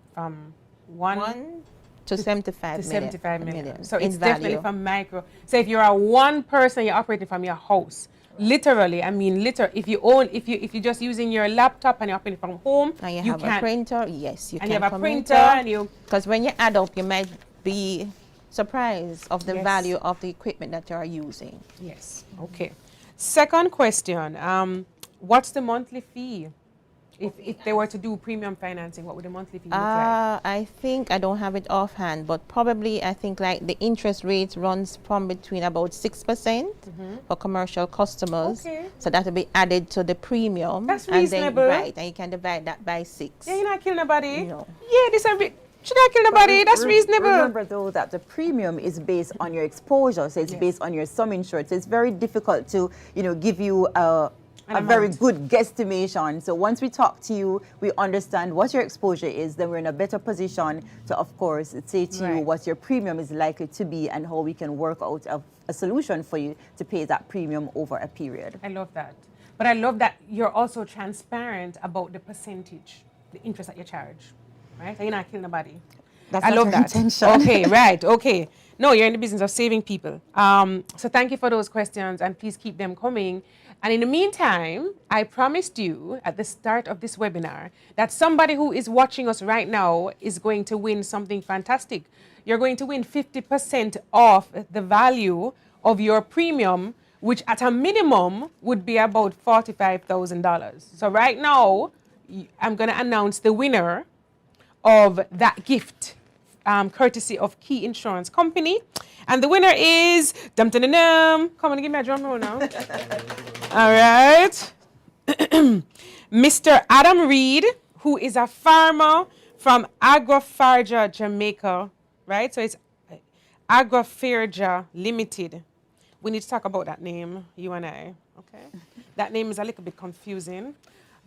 Speaker 3: 1
Speaker 5: to 75
Speaker 3: to
Speaker 5: million.
Speaker 3: 75 million. So
Speaker 5: in
Speaker 3: it's
Speaker 5: value.
Speaker 3: definitely from micro. So if you're a one person, you're operating from your house. Literally, if you're just using your laptop and you're operating from home,
Speaker 5: and you have a printer, yes, you can.
Speaker 3: And you have a printer, and you,
Speaker 5: because when you add up, you might be surprised of the value of the equipment that you are using.
Speaker 3: Yes. Okay. Second question. What's the monthly fee? If they were to do premium financing, what would the monthly fee look like?
Speaker 5: I think, I don't have it offhand, but probably I think like the interest rate runs from between about 6% for commercial customers.
Speaker 3: Okay.
Speaker 5: So that will be added to the premium.
Speaker 3: That's reasonable.
Speaker 5: And you can divide that by 6.
Speaker 3: Yeah, you're not killing nobody.
Speaker 5: No.
Speaker 3: Yeah, should I kill nobody? That's reasonable.
Speaker 4: Remember, though, that the premium is based on your exposure, so it's based on your sum insured. So it's very difficult to, give you a very good guesstimation. So once we talk to you, we understand what your exposure is, then we're in a better position to, of course, say to you what your premium is likely to be and how we can work out a solution for you to pay that premium over a period.
Speaker 3: I love that. But I love that you're also transparent about the percentage, the interest that you charge. Right? So you're not killing nobody.
Speaker 4: That's
Speaker 3: I
Speaker 4: not
Speaker 3: love
Speaker 4: your
Speaker 3: that.
Speaker 4: intention.
Speaker 3: Okay, right. Okay. No, you're in the business of saving people. So thank you for those questions, and please keep them coming. And in the meantime, I promised you at the start of this webinar that somebody who is watching us right now is going to win something fantastic. You're going to win 50% off the value of your premium, which at a minimum would be about $45,000. So right now, I'm going to announce the winner of that gift, courtesy of Key Insurance Company. And the winner is, come on, give me a drum roll now. All right. Mr. Adam Reed, who is a farmer from Agrofarja, Jamaica, right? So it's Agrofarja Limited. We need to talk about that name, you and I, okay? That name is a little bit confusing,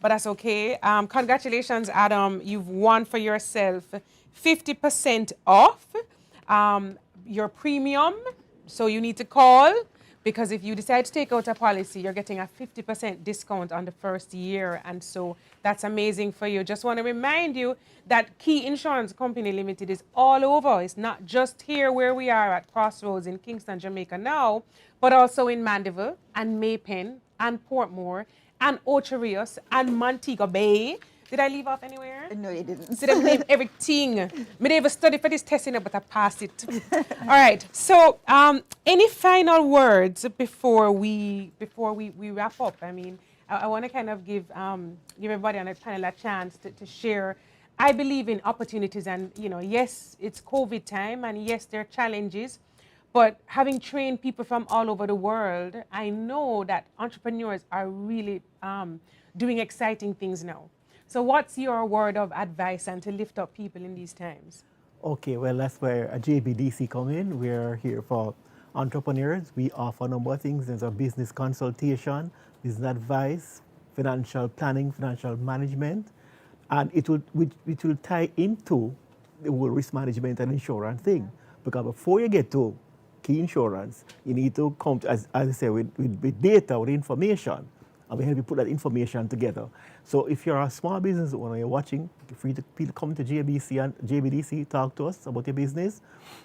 Speaker 3: but that's okay. Congratulations, Adam. You've won for yourself 50% off your premium. So you need to call, because if you decide to take out a policy, you're getting a 50% discount on the first year. And so that's amazing for you. Just want to remind you that Key Insurance Company Limited is all over. It's not just here where we are at Crossroads in Kingston, Jamaica now, but also in Mandeville and Maypen and Portmore and Ocho Rios and Montego Bay. Did I leave off anywhere?
Speaker 4: No, you didn't.
Speaker 3: So they name everything. Me didn't even study for this testing, but I passed it. All right. So, any final words before we wrap up? I mean, I want to kind of give everybody on the panel a chance to share. I believe in opportunities, and yes, it's COVID time, and yes, there are challenges. But having trained people from all over the world, I know that entrepreneurs are really doing exciting things now. So what's your word of advice and to lift up people in these times?
Speaker 6: Okay, well, that's where a JBDC come in. We're here for entrepreneurs. We offer a number of things. There's a business consultation, business advice, financial planning, financial management, and it will tie into the whole risk management and insurance thing. Because before you get to Key Insurance, you need to come to, as I say, with data, with information, and we help you put that information together. So if you're a small business owner, you're watching, feel free to come to JBC and JBDC, talk to us about your business.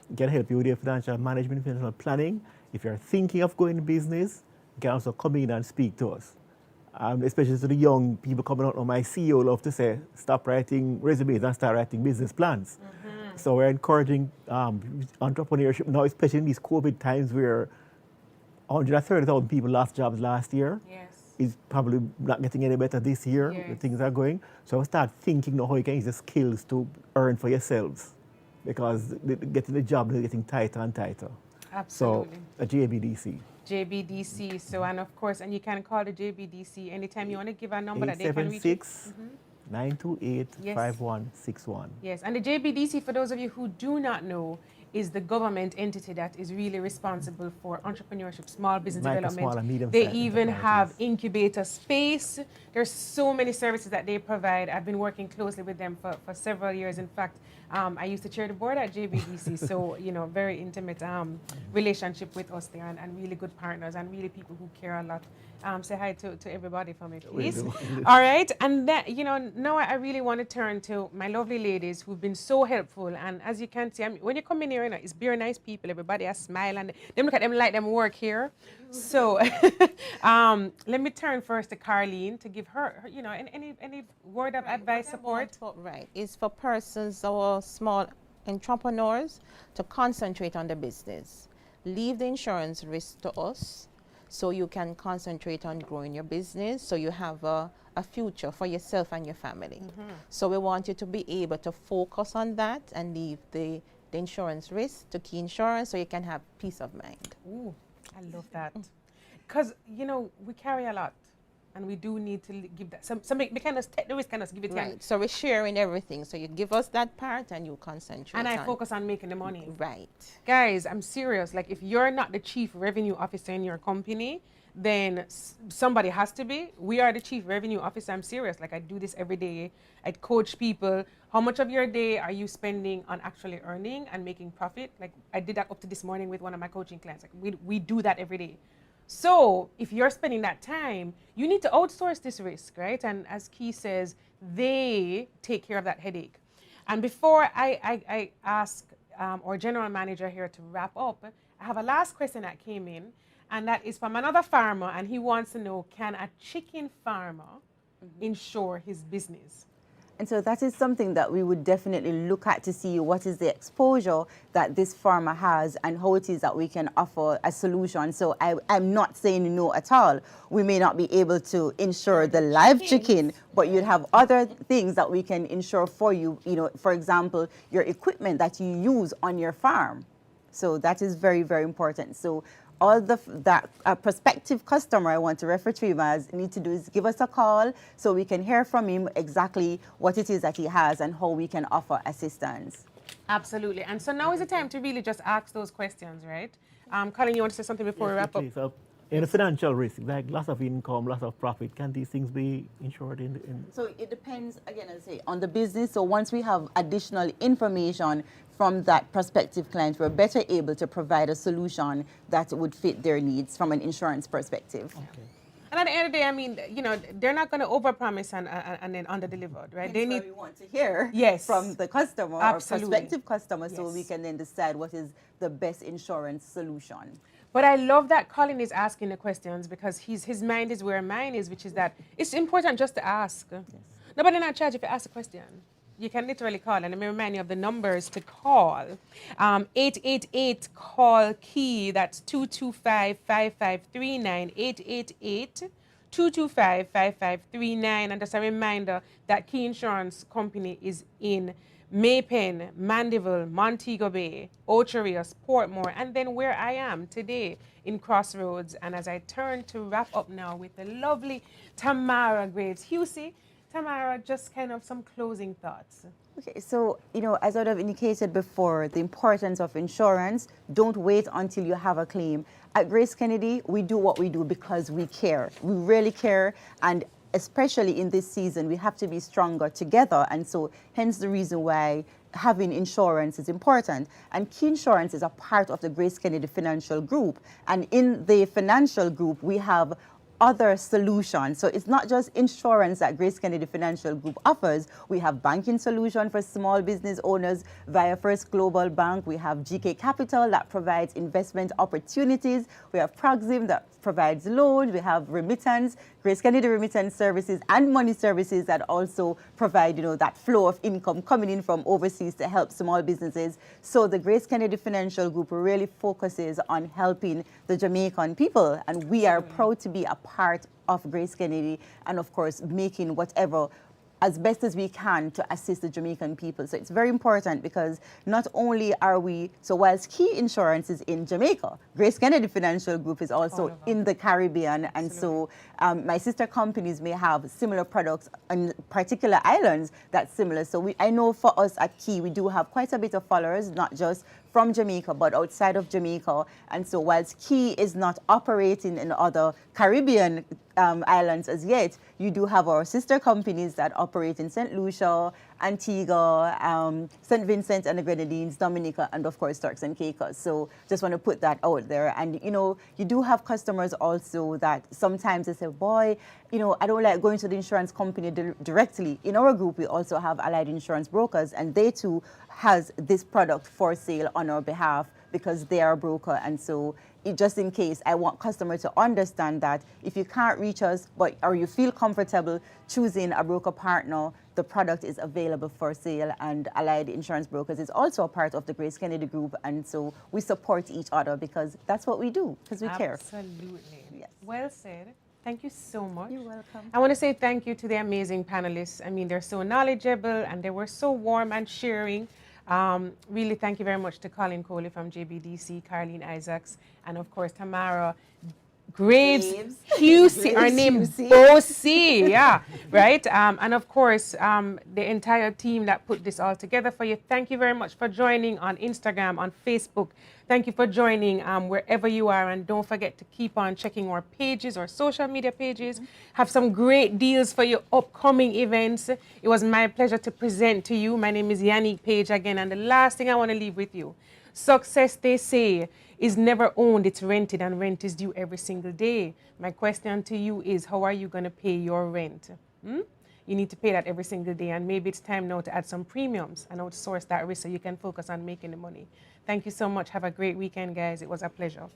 Speaker 6: We can help you with your financial management, financial planning. If you're thinking of going to business, you can also come in and speak to us. Especially to the young people coming out, my CEO love to say, stop writing resumes and start writing business plans. Mm-hmm. So we're encouraging entrepreneurship now, especially in these COVID times where 130,000 people lost jobs last year.
Speaker 3: Yes.
Speaker 6: It's probably not getting any better this year.
Speaker 3: Yes.
Speaker 6: The things are going. So I start thinking how you can use the skills to earn for yourselves, because getting the job is getting tighter and tighter.
Speaker 3: Absolutely.
Speaker 6: So a JBDC.
Speaker 3: JBDC. So, and of course, and you can call the JBDC anytime you want to give a number that they can reach.
Speaker 6: 876-928-5161.
Speaker 3: Yes, and the JBDC, for those of you who do not know, is the government entity that is really responsible for entrepreneurship, small business development.
Speaker 6: Small and medium
Speaker 3: They even have incubator space. There's so many services that they provide. I've been working closely with them for several years. In fact, I used to chair the board at JBDC, so very intimate relationship with us there, and really good partners, and really people who care a lot. Say hi to everybody for me, please. All right, and that, now I really want to turn to my lovely ladies who've been so helpful. And as you can see, when you come in here, it's very nice people. Everybody has smile, and them look at them like them work here. So let me turn first to Carleen to give her any word of advice, support.
Speaker 5: Right, it's for persons or small entrepreneurs to concentrate on the business. Leave the insurance risk to us, so you can concentrate on growing your business, so you have a future for yourself and your family. Mm-hmm. So we want you to be able to focus on that and leave the insurance risk to Key Insurance, so you can have peace of mind.
Speaker 3: Ooh, I love that. Because, we carry a lot, and we do need to give that. They kind of take the risk and us give it
Speaker 5: right.
Speaker 3: Time.
Speaker 5: So we're sharing everything. So you give us that part and you concentrate.
Speaker 3: And I focus on making the money.
Speaker 5: Right.
Speaker 3: Guys, I'm serious. Like, if you're not the chief revenue officer in your company, then somebody has to be. We are the chief revenue officer. I'm serious. Like, I do this every day. I coach people. How much of your day are you spending on actually earning and making profit? Like, I did that up to this morning with one of my coaching clients. Like, we do that every day. So if you're spending that time, you need to outsource this risk, right? And as Key says, they take care of that headache. And before I ask our general manager here to wrap up, I have a last question that came in, and that is from another farmer, and he wants to know, can a chicken farmer insure his business?
Speaker 4: And so that is something that we would definitely look at to see what is the exposure that this farmer has and how it is that we can offer a solution. So I'm not saying no at all. We may not be able to insure the live chicken, but you'd have other things that we can insure for you. For example, your equipment that you use on your farm. So that is very, very important. So all that prospective customer, I want to refer to him as, need to do is give us a call so we can hear from him exactly what it is that he has and how we can offer assistance.
Speaker 3: Absolutely. And so now is the time to really just ask those questions, right? Colin, you want to say something before we wrap up?
Speaker 6: So in a financial risk, like loss of income, loss of profit, can these things be insured in?
Speaker 4: So it depends, again, as I say, on the business. So once we have additional information from that prospective client, we're better able to provide a solution that would fit their needs from an insurance perspective.
Speaker 6: Okay.
Speaker 3: And at the end of the day, I mean, you know, they're not going to overpromise and then under-deliver, right? They need.
Speaker 4: We want to hear
Speaker 3: Yes.
Speaker 4: from the customer
Speaker 3: Absolutely.
Speaker 4: or prospective customer, so
Speaker 3: Yes.
Speaker 4: we can then decide what is the best insurance solution.
Speaker 3: But I love that Colin is asking the questions because his mind is where mine is, which is that it's important just to ask. Yes. Nobody not charge if you ask a question. You can literally call, and let me remind you of the numbers to call. 888-CALL-KEY, that's 225-5539, 888-225-5539. And just a reminder that Key Insurance Company is in Maypen, Mandeville, Montego Bay, Ocho Rios, Portmore, and then where I am today in Crossroads. And as I turn to wrap up now with the lovely Tamara Graves-Husey, Tamara, just kind of some closing thoughts.
Speaker 4: Okay, so, you know, as I have indicated before, the importance of insurance, don't wait until you have a claim. At Grace Kennedy, we do what we do because we care. We really care, and especially in this season, we have to be stronger together, and so hence the reason why having insurance is important. And Key Insurance is a part of the Grace Kennedy Financial Group, and in the financial group, we have other solutions. So it's not just insurance that Grace Kennedy Financial Group offers. We have banking solution for small business owners via First Global Bank. We have GK Capital that provides investment opportunities. We have Proxim that provides loans. We have remittance, Grace Kennedy Remittance Services, and money services that also provide, you know, that flow of income coming in from overseas to help small businesses. So the Grace Kennedy Financial Group really focuses on helping the Jamaican people, and we are proud to be a part of Grace Kennedy, and of course making whatever as best as we can to assist the Jamaican people. So it's very important because not only are we, so whilst Key Insurance is in Jamaica, Grace Kennedy Financial Group is also in the Caribbean. And so my sister companies may have similar products on particular islands that's similar. So I know for us at Key, we do have quite a bit of followers, not just from Jamaica, but outside of Jamaica. And so whilst Key is not operating in other Caribbean islands as yet, you do have our sister companies that operate in St. Lucia, Antigua, St. Vincent and the Grenadines, Dominica, and of course Turks and Caicos. So just want to put that out there. And you know, you do have customers also that sometimes they say, boy, you know, I don't like going to the insurance company directly. In our group, we also have allied insurance brokers, and they too has this product for sale on our behalf because they are a broker. And so just in case, I want customers to understand that if you can't reach us, or you feel comfortable choosing a broker partner, the product is available for sale, and Allied Insurance Brokers is also a part of the Grace Kennedy Group, and so we support each other because that's what we do, because we care.
Speaker 3: Absolutely.
Speaker 4: Yes.
Speaker 3: Well said. Thank you so much.
Speaker 4: You're welcome.
Speaker 3: I want to say thank you to the amazing panelists. I mean, they're so knowledgeable and they were so warm and sharing. Really, thank you very much to Colin Coley from JBDC, Caroline Isaacs, and of course, Tamara Graves Husey, our name Bossy, yeah, right? And of course, the entire team that put this all together for you. Thank you very much for joining on Instagram, on Facebook. Thank you for joining wherever you are, and don't forget to keep on checking our pages, our social media pages. Have some great deals for your upcoming events. It was my pleasure to present to you. My name is Yaneek Page again, and the last thing I want to leave with you, success, they say, is never owned, it's rented, and rent is due every single day. My question to you is, how are you going to pay your rent? You need to pay that every single day, and maybe it's time now to add some premiums and outsource that risk so you can focus on making the money. Thank you so much. Have a great weekend, guys. It was a pleasure.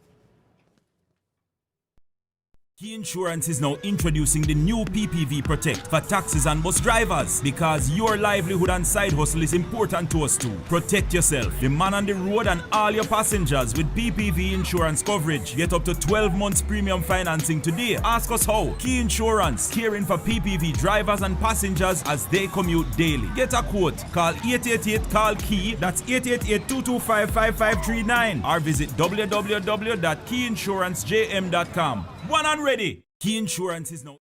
Speaker 2: Key Insurance is now introducing the new PPV Protect for taxis and bus drivers because your livelihood and side hustle is important to us too. Protect yourself, the man on the road, and all your passengers with PPV insurance coverage. Get up to 12 months premium financing today. Ask us how. Key Insurance, caring for PPV drivers and passengers as they commute daily. Get a quote. Call 888-CALL-KEY, that's 888-225-5539, or visit www.keyinsurancejm.com. One and ready. Key Insurance is now